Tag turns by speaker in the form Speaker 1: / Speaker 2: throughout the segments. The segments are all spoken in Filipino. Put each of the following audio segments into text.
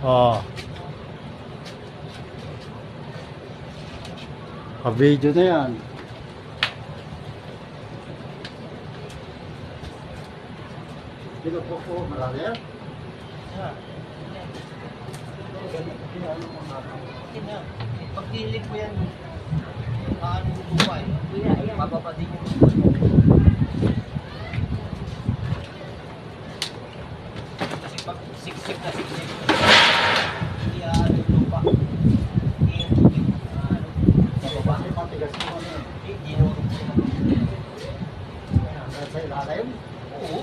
Speaker 1: Oh, ka-video na yan. Dito po, marami yan.
Speaker 2: Pagdilig mo yan, paano yung lupa eh? Bababa din yung lupa. Kasi pag siksik na siksik, hindi yung lupa. Hindi yung tubig. Bababa.
Speaker 1: Kasi matigas mo ano.
Speaker 2: Hindi nurog ko na.
Speaker 1: Sa ilalim.
Speaker 2: Oo.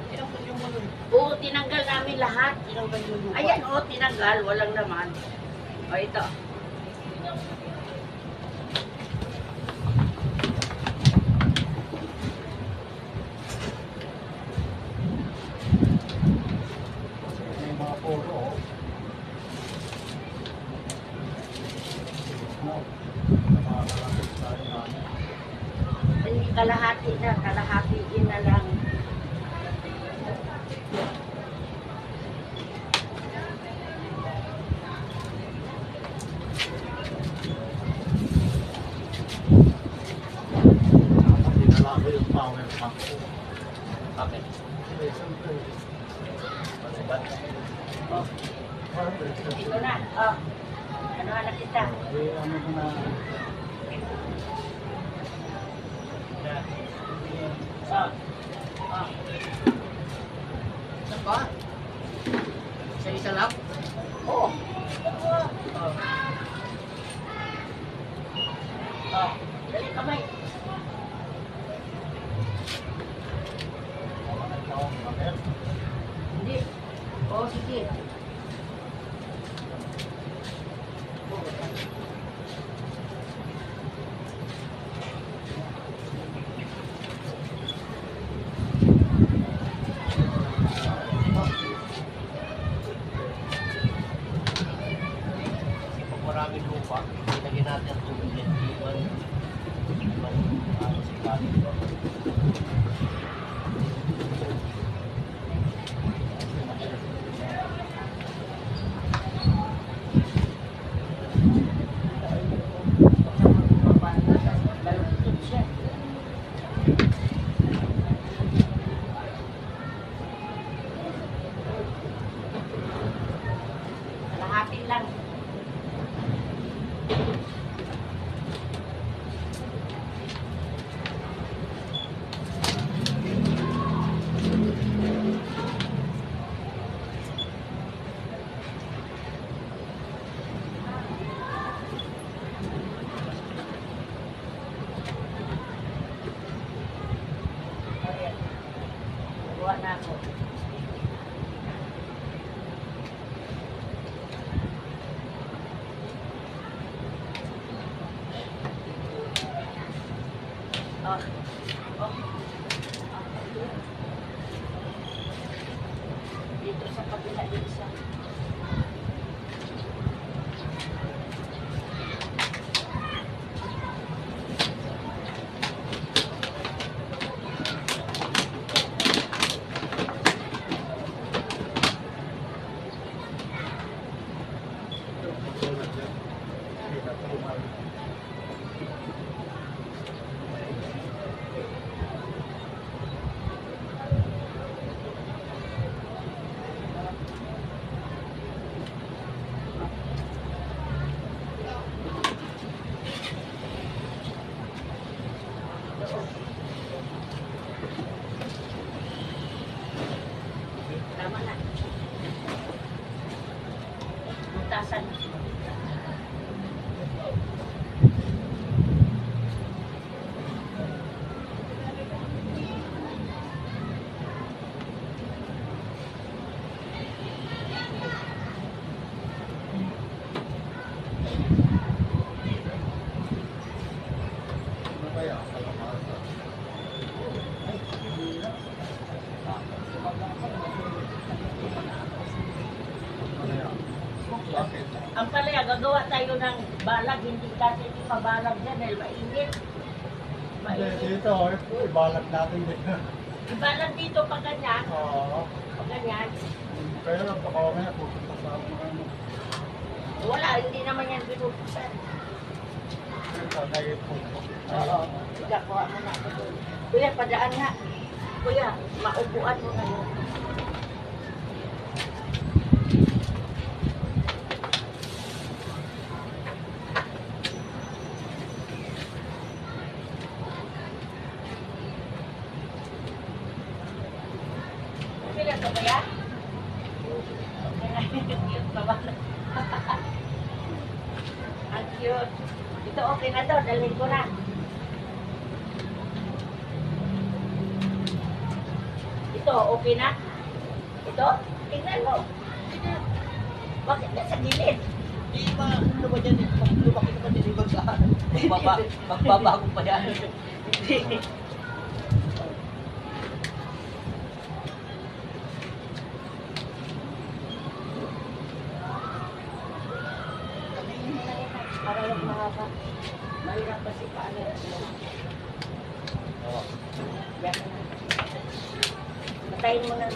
Speaker 2: Tinanggal yung ano eh.
Speaker 3: Oo, tinanggal namin lahat.
Speaker 2: Tinanggal yung lupa.
Speaker 3: Ayan, oo, tinanggal. Walang naman. O, ito.
Speaker 1: May mga puro. Oh. No. Nakakalapit tayo namin.
Speaker 3: Ay, kalahati na. Kalahatiin na lang.
Speaker 1: Dinala ko yung power bank ko.
Speaker 2: Bakit?
Speaker 1: Eh, siyempre.
Speaker 2: Pagsabat.
Speaker 3: O, ito na. O, ano na kita?
Speaker 1: Eh, ano ko na.
Speaker 2: Saan ba? Isa-isa lang?
Speaker 3: Oo.
Speaker 2: Oo.
Speaker 3: O, dali kamay. Hindi. O, sige.
Speaker 2: Kasi pag maraming lupa, ilagay natin ang tubig yan. Iwan, ano sa ilalim.
Speaker 3: Balutod siya. Kalahati lang. Ayan. Kuha na ako. Oh. Oh. Dito sa kabila din siya. Tama na. Butasan.
Speaker 1: Ano kaya? Kalapasa. Ano yan? Bakit?
Speaker 3: Ang palaya, gagawa tayo ng balag, hindi kasi ipabalag dyan dahil mainit.
Speaker 1: Hindi,
Speaker 3: Mainit.
Speaker 1: dito, ibalag natin dito.
Speaker 3: Ibalag dito pag ganyan,
Speaker 1: Oo.
Speaker 3: pag ganyan.
Speaker 1: Kaya lang, baka mamaya pupunta sa ako ng ano.
Speaker 3: Wala, hindi naman yan binubuksan.
Speaker 1: Sa diet po.
Speaker 3: Oo. Kuya, kuha mo na ako doon. Kuya, padaan nga. Kuya, maupuan mo ngayon. Okay lang to, kuya? Okay na. Cute naman. Ang cute. Ito okay na to, dalhin ko na. Ito, okay na? Ito? Tingnan mo. Bakit nasa gilid?
Speaker 2: Di ba, ano ba dyan? Lumaki naman din ibang sa magbabago pa yan.
Speaker 3: Para yung mahaba. Mahirap kasi paano.
Speaker 2: Oo.
Speaker 3: Yan na. Patayin mo na.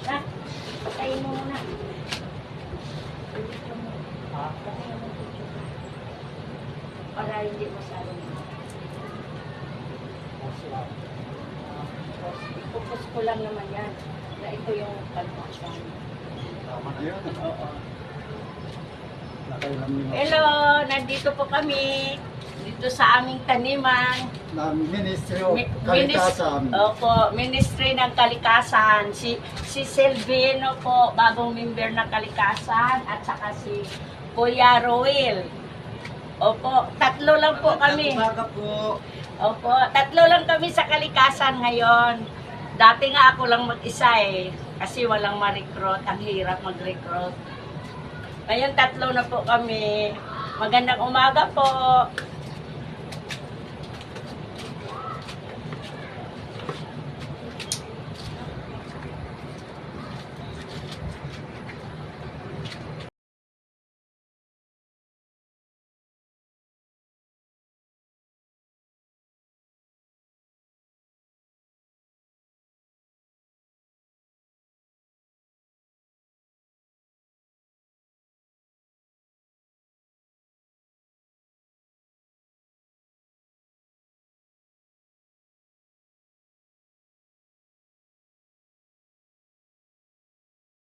Speaker 3: Ha? Patayin mo muna.
Speaker 2: Ha?
Speaker 3: Patayin mo dito. Para hindi masyadong. Ipupus ko lang naman yan. Na ito yung kalpasan.
Speaker 1: Tama na yun.
Speaker 3: Oo.
Speaker 1: Nakailan nyo.
Speaker 3: Hello! Nandito po kami. Dito sa aming taniman.
Speaker 1: Na Ministry of
Speaker 3: Mi-
Speaker 1: Kalikasan.
Speaker 3: Opo, Ministry ng Kalikasan. Si Silvino po, bagong member ng Kalikasan. At saka si Kuya Roel. Opo, tatlo lang po kami.
Speaker 2: Umaga po.
Speaker 3: Opo, tatlo lang kami sa Kalikasan ngayon. Dati nga ako lang mag-isa eh. Kasi walang ma-recruit. Ang hirap mag-recruit. Ngayon tatlo na po kami. Magandang umaga po.